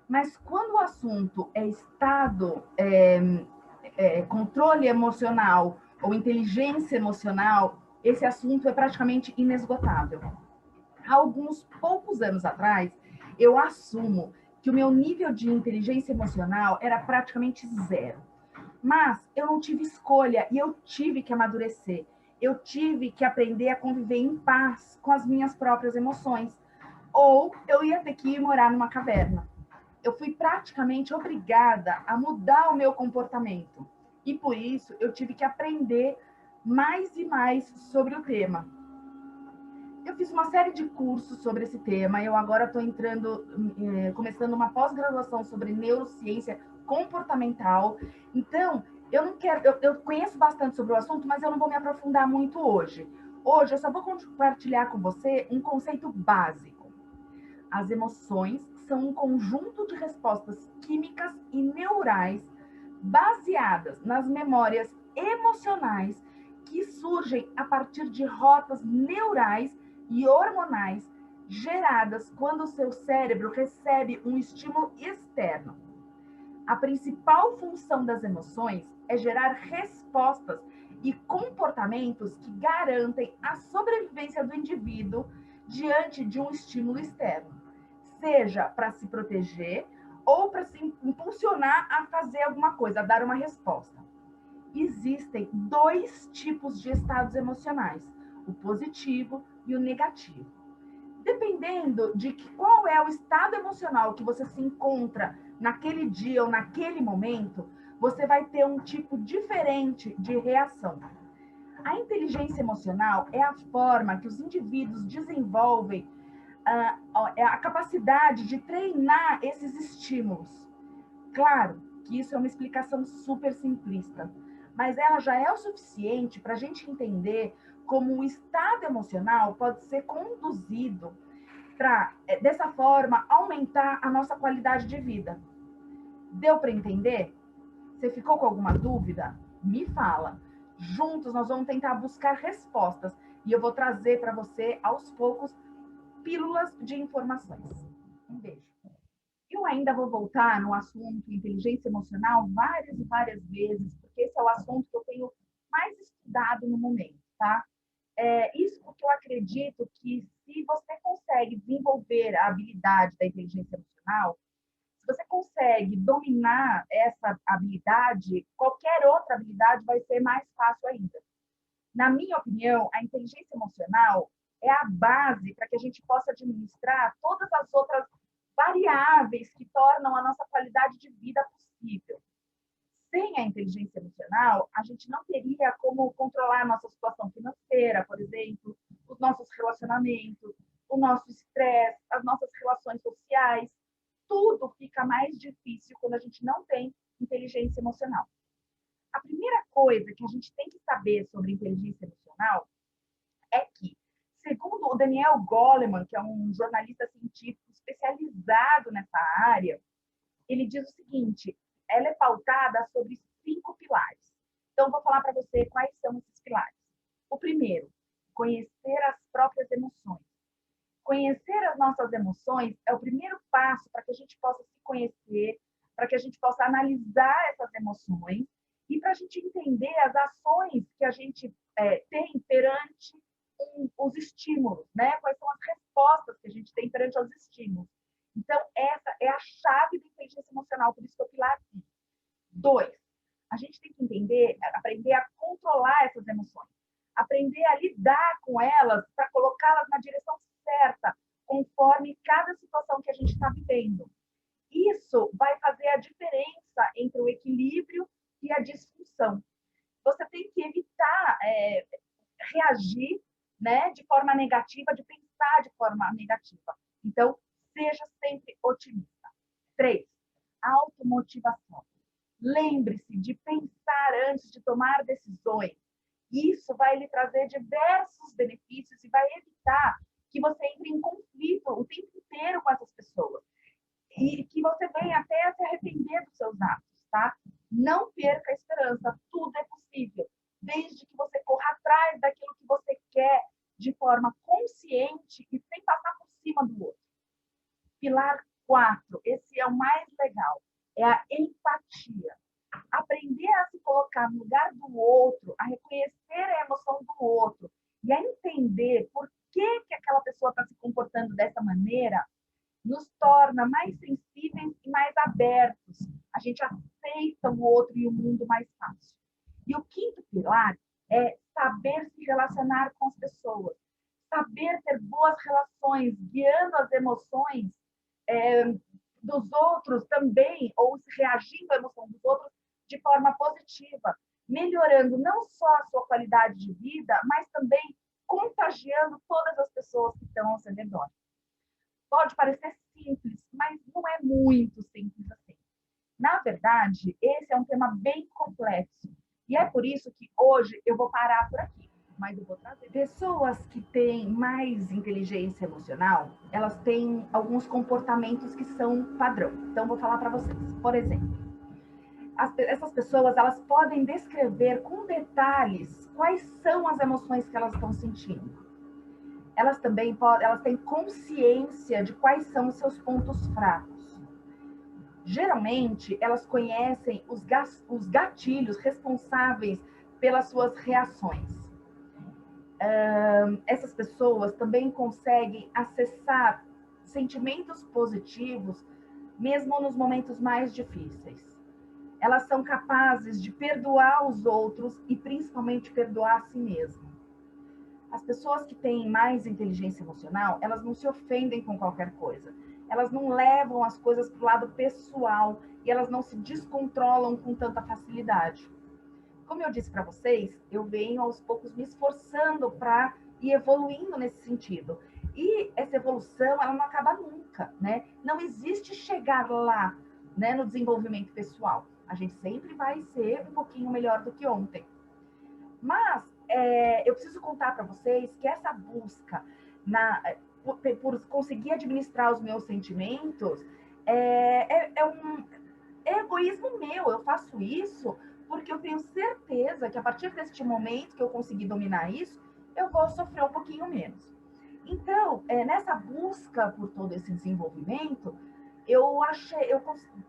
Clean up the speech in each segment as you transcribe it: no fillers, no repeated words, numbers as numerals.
Mas quando o assunto é controle emocional ou inteligência emocional, esse assunto é praticamente inesgotável. Há alguns poucos anos atrás, eu assumo que o meu nível de inteligência emocional era praticamente zero. Mas eu não tive escolha e eu tive que amadurecer. Eu tive que aprender a conviver em paz com as minhas próprias emoções. Ou eu ia ter que ir morar numa caverna. Eu fui praticamente obrigada a mudar o meu comportamento. E por isso eu tive que aprender mais e mais sobre o tema. Eu fiz uma série de cursos sobre esse tema. Eu agora estou começando uma pós-graduação sobre neurociência comportamental. Então, eu não quero, eu conheço bastante sobre o assunto, mas eu não vou me aprofundar muito hoje. Hoje eu só vou compartilhar com você um conceito básico. As emoções são um conjunto de respostas químicas e neurais baseadas nas memórias emocionais que surgem a partir de rotas neurais e hormonais geradas quando o seu cérebro recebe um estímulo externo. A principal função das emoções é gerar respostas e comportamentos que garantem a sobrevivência do indivíduo diante de um estímulo externo, seja para se proteger ou para se impulsionar a fazer alguma coisa, a dar uma resposta. Existem dois tipos de estados emocionais, o positivo e o negativo. Dependendo de qual é o estado emocional que você se encontra naquele dia ou naquele momento, você vai ter um tipo diferente de reação. A inteligência emocional é a forma que os indivíduos desenvolvem a capacidade de treinar esses estímulos. Claro que isso é uma explicação super simplista, mas ela já é o suficiente para a gente entender como o estado emocional pode ser conduzido para, dessa forma, aumentar a nossa qualidade de vida. Deu para entender? Você ficou com alguma dúvida? Me fala. Juntos nós vamos tentar buscar respostas e eu vou trazer para você, aos poucos, pílulas de informações. Um beijo. Eu ainda vou voltar no assunto inteligência emocional várias e várias vezes, porque esse é o assunto que eu tenho mais estudado no momento, tá? Isso porque eu acredito que se você consegue desenvolver a habilidade da inteligência emocional, se você consegue dominar essa habilidade, qualquer outra habilidade vai ser mais fácil ainda. Na minha opinião, a inteligência emocional é a base para que a gente possa administrar todas as outras variáveis que tornam a nossa qualidade de vida possível. Sem a inteligência emocional, a gente não teria como controlar a nossa situação financeira, por exemplo, os nossos relacionamentos, o nosso estresse, as nossas relações sociais. Tudo fica mais difícil quando a gente não tem inteligência emocional. A primeira coisa que a gente tem que saber sobre inteligência emocional é que, segundo o Daniel Goleman, que é um jornalista científico especializado nessa área, ele diz o seguinte: ela é pautada sobre 5 pilares. Então, vou falar para você quais são esses pilares. O primeiro, conhecer as próprias emoções. Conhecer as nossas emoções é o primeiro passo para que a gente possa se conhecer, para que a gente possa analisar essas emoções e para a gente entender as ações que a gente tem perante os estímulos, né? Quais são as respostas que a gente tem perante os estímulos. Então, essa é a chave da inteligência emocional, por isso que eu pilar 2, a gente tem que entender, aprender a controlar essas emoções, aprender a lidar com elas para colocá-las na direção certa, conforme cada situação que a gente está vivendo. Isso vai fazer a diferença entre o equilíbrio e a disfunção. Você tem que evitar reagir, né, de forma negativa, de pensar de forma negativa. Então, seja sempre otimista. 3, automotivação. Lembre-se de pensar antes de tomar decisões. Isso vai lhe trazer diversos benefícios e vai evitar que você entre em conflito o tempo inteiro com essas pessoas. E que você venha até a se arrepender dos seus atos, tá? Não perca a esperança, tudo é possível, desde que você corra atrás daquilo que você quer de forma consciente e sem passar por cima do outro. Pilar 4, outro, esse é o mais legal, é a empatia. Aprender a se colocar no lugar do outro, a reconhecer a emoção do outro e a entender por que aquela pessoa está se comportando dessa maneira, nos torna mais sensíveis e mais abertos. A gente aceita o outro e o mundo mais fácil. E o quinto pilar é saber se relacionar com as pessoas, saber ter boas relações, guiando as emoções dos outros também, ou reagindo à emoção dos outros de forma positiva, melhorando não só a sua qualidade de vida, mas também contagiando todas as pessoas que estão ao seu redor. Pode parecer simples, mas não é muito simples assim. Na verdade, esse é um tema bem complexo. E é por isso que hoje eu vou parar por aqui. Mas eu vou trazer. Pessoas que têm mais inteligência emocional, elas têm alguns comportamentos que são padrão. Então, vou falar para vocês. Por exemplo, essas pessoas, elas podem descrever com detalhes quais são as emoções que elas estão sentindo. Elas também elas têm consciência de quais são os seus pontos fracos. Geralmente, elas conhecem os gatilhos responsáveis pelas suas reações. Essas pessoas também conseguem acessar sentimentos positivos, mesmo nos momentos mais difíceis. Elas são capazes de perdoar os outros e principalmente perdoar a si mesmas. As pessoas que têm mais inteligência emocional, elas não se ofendem com qualquer coisa. Elas não levam as coisas para o lado pessoal e elas não se descontrolam com tanta facilidade. Como eu disse para vocês, eu venho aos poucos me esforçando para ir evoluindo nesse sentido. E essa evolução, ela não acaba nunca, né? Não existe chegar lá, né, no desenvolvimento pessoal. A gente sempre vai ser um pouquinho melhor do que ontem. Mas eu preciso contar para vocês que essa busca por conseguir administrar os meus sentimentos é um egoísmo meu. Eu faço isso porque eu tenho certeza que a partir deste momento que eu conseguir dominar isso, eu vou sofrer um pouquinho menos. Então, nessa busca por todo esse desenvolvimento, eu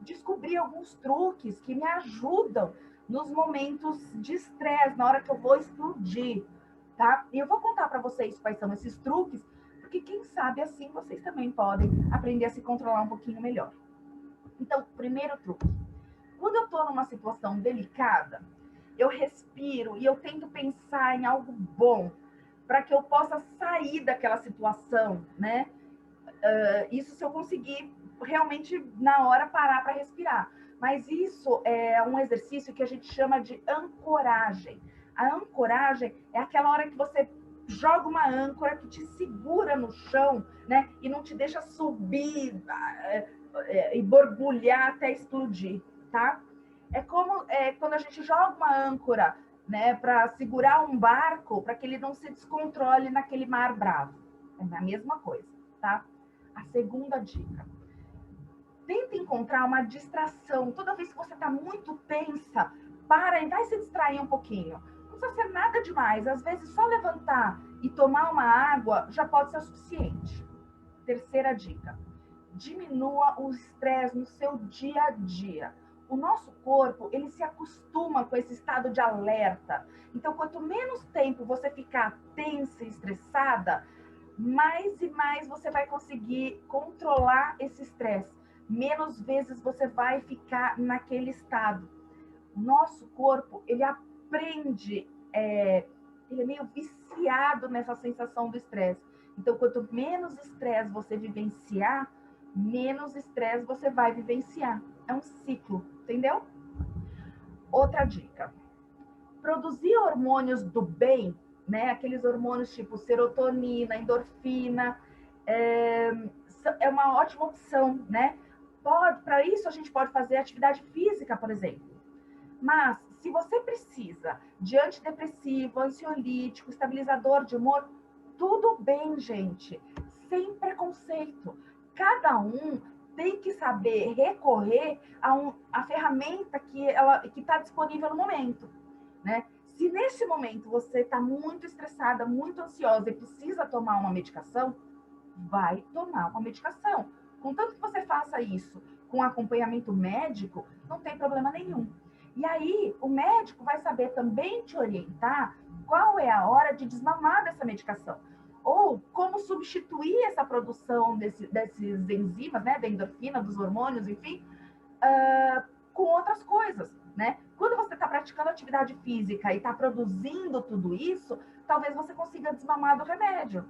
descobri alguns truques que me ajudam nos momentos de estresse, na hora que eu vou explodir, tá? E eu vou contar para vocês quais são esses truques, porque quem sabe assim vocês também podem aprender a se controlar um pouquinho melhor. Então, primeiro truque. Quando eu estou numa situação delicada, eu respiro e eu tento pensar em algo bom para que eu possa sair daquela situação, né? Isso se eu conseguir realmente na hora parar para respirar. Mas isso é um exercício que a gente chama de ancoragem. A ancoragem é aquela hora que você joga uma âncora que te segura no chão, né? E não te deixa subir e borbulhar até explodir, tá? É como quando a gente joga uma âncora, né, para segurar um barco, para que ele não se descontrole naquele mar bravo. É a mesma coisa, tá? A segunda dica. Tenta encontrar uma distração. Toda vez que você está muito tensa, para e vai se distrair um pouquinho. Não precisa ser nada demais. Às vezes, só levantar e tomar uma água já pode ser o suficiente. Terceira dica. Diminua o estresse no seu dia a dia. O nosso corpo, ele se acostuma com esse estado de alerta. Então, quanto menos tempo você ficar tensa e estressada, mais e mais você vai conseguir controlar esse estresse. Menos vezes você vai ficar naquele estado. Nosso corpo, ele aprende, ele é meio viciado nessa sensação do estresse. Então, quanto menos estresse você vivenciar, menos estresse você vai vivenciar. É um ciclo, entendeu? Outra dica. Produzir hormônios do bem, né? Aqueles hormônios tipo serotonina, endorfina, é uma ótima opção, né? Para isso, a gente pode fazer atividade física, por exemplo. Mas, se você precisa de antidepressivo, ansiolítico, estabilizador de humor, tudo bem, gente. Sem preconceito. Cada um tem que saber recorrer a ferramenta que está disponível no momento, né? Se nesse momento você está muito estressada, muito ansiosa e precisa tomar uma medicação, vai tomar uma medicação. Contanto que você faça isso com acompanhamento médico, não tem problema nenhum. E aí, o médico vai saber também te orientar qual é a hora de desmamar dessa medicação. Ou como substituir essa produção desses enzimas, né, da endorfina, dos hormônios, enfim, com outras coisas, né? Quando você está praticando atividade física e está produzindo tudo isso, talvez você consiga desmamar do remédio.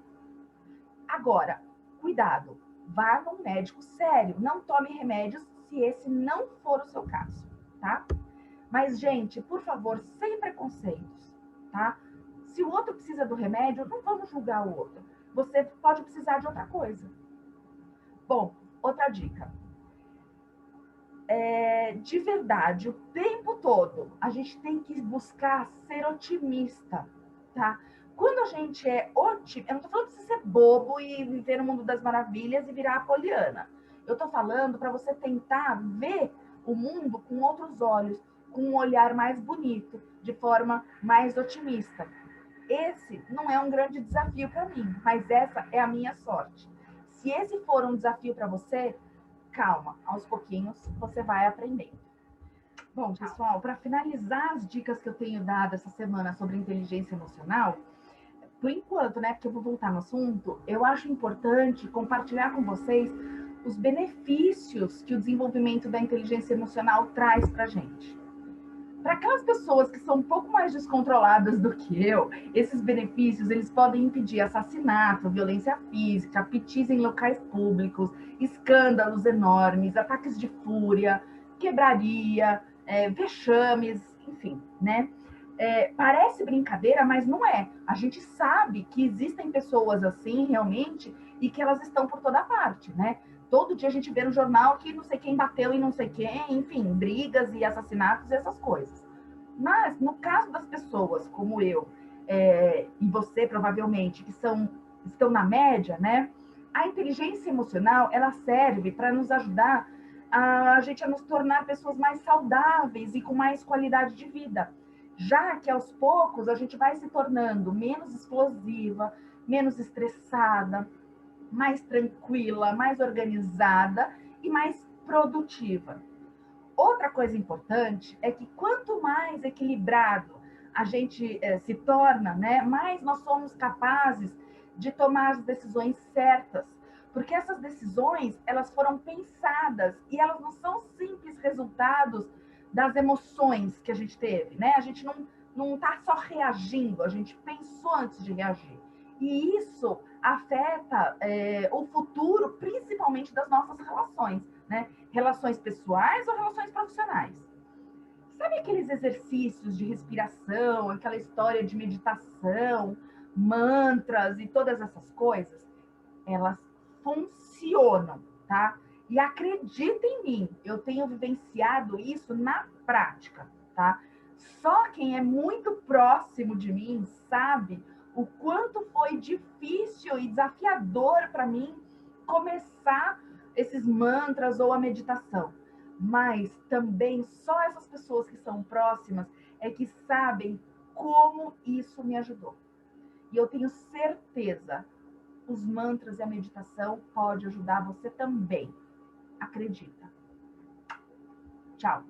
Agora, cuidado, vá num médico sério, não tome remédios se esse não for o seu caso, tá? Mas, gente, por favor, sem preconceitos, tá? Se o outro precisa do remédio, não vamos julgar o outro. Você pode precisar de outra coisa. Bom, outra dica. De verdade, o tempo todo, a gente tem que buscar ser otimista, tá? Quando a gente é otimista, eu não tô falando pra você ser bobo e viver no mundo das maravilhas e virar Apoliana. Eu tô falando para você tentar ver o mundo com outros olhos, com um olhar mais bonito, de forma mais otimista. Esse não é um grande desafio para mim, mas essa é a minha sorte. Se esse for um desafio para você, calma, aos pouquinhos você vai aprendendo. Bom, pessoal, para finalizar as dicas que eu tenho dado essa semana sobre inteligência emocional, por enquanto, né, porque eu vou voltar no assunto, eu acho importante compartilhar com vocês os benefícios que o desenvolvimento da inteligência emocional traz para a gente. Para aquelas pessoas que são um pouco mais descontroladas do que eu, esses benefícios eles podem impedir assassinato, violência física, apetite em locais públicos, escândalos enormes, ataques de fúria, quebraria, vexames, enfim, né? Parece brincadeira, mas não é. A gente sabe que existem pessoas assim realmente e que elas estão por toda parte, né? Todo dia a gente vê no jornal que não sei quem bateu em não sei quem, enfim, brigas e assassinatos e essas coisas. Mas, no caso das pessoas como eu e você, provavelmente, que estão na média, né? A inteligência emocional, ela serve para nos ajudar a gente a nos tornar pessoas mais saudáveis e com mais qualidade de vida. Já que, aos poucos, a gente vai se tornando menos explosiva, menos estressada, mais tranquila, mais organizada e mais produtiva. Outra coisa importante é que quanto mais equilibrado a gente se torna, né, mais nós somos capazes de tomar as decisões certas, porque essas decisões elas foram pensadas e elas não são simples resultados das emoções que a gente teve, né? A gente não está só reagindo, a gente pensou antes de reagir. E isso afeta o futuro, principalmente das nossas relações, né? Relações pessoais ou relações profissionais. Sabe aqueles exercícios de respiração, aquela história de meditação, mantras e todas essas coisas? Elas funcionam, tá? E acredita em mim, eu tenho vivenciado isso na prática, tá? Só quem é muito próximo de mim sabe o quanto foi difícil e desafiador para mim começar esses mantras ou a meditação. Mas também só essas pessoas que são próximas é que sabem como isso me ajudou. E eu tenho certeza, os mantras e a meditação pode ajudar você também. Acredita. Tchau.